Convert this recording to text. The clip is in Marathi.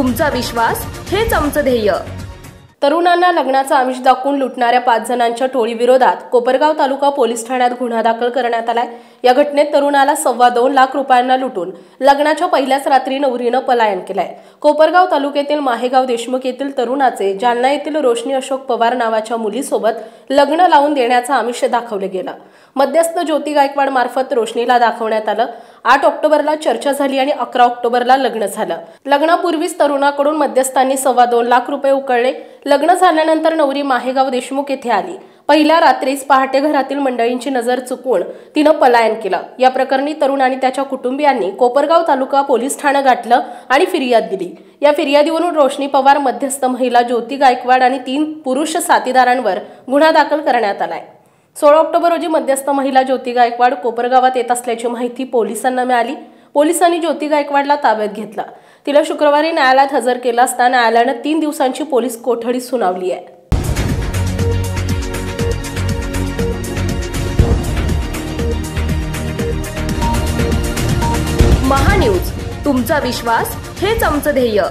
तुमचा विश्वास हेच आमचं ध्येय। तरुणांना लग्नाचा आमिष दाखवून लुटणाऱ्या 5 जणांच्या टोळीविरोधात कोपरगाव तालुका पोलीस ठाण्यात गुन्हा दाखल करण्यात आलाय। या घटनेत तरुणाला 2.25 लाख रुपयांना लुटून लग्नाच्या पहिल्याच रात्री नवरीनं पलायन केलंय। कोपरगाव तालुक्यातील माहेगाव देशमुख येथील तरुणाचे जालना येथील रोशनी अशोक पवार नावाच्या मुलीसोबत लग्न लावून देण्याचं आमिष दाखवलं गेलं। मध्यस्थ ज्योती गायकवाड मार्फत रोशनीला दाखवण्यात आलं। 8 ऑक्टोबरला चर्चा झाली आणि 11 ऑक्टोबरला लग्न झालं। लग्नापूर्वीच तरुणाकडून मध्यस्थांनी 2.25 लाख रुपये उकळले। लग्न झाल्यानंतर नवरी माहेगाव देशमुख येथे आली। पहिल्या रात्रीच पहाटे घरातील मंडळींची नजर चुकवून तिनं पलायन केलं। या प्रकरणी तरुण आणि त्याच्या कुटुंबियांनी कोपरगाव तालुका पोलीस ठाणं गाठलं आणि फिर्याद दिली। या फिर्यादीवरून रोशनी पवार, मध्यस्थ महिला ज्योती गायकवाड आणि 3 पुरुष साथीदारांवर गुन्हा दाखल करण्यात आलाय। 16 ऑक्टोबर रोजी मध्यस्थ महिला ज्योती गायकवाड कोपरगावात येत असल्याची माहिती पोलिसांना मिळाली। पोलिसांनी ज्योती गायकवाडला ताब्यात घेतलं। तिला शुक्रवारी न्यायालयात हजर केलं असता न्यायालयाने 3 दिवसांची पोलीस कोठडी सुनावली आहे। महान्यूज, तुमचा विश्वास हेच आमचं ध्येय।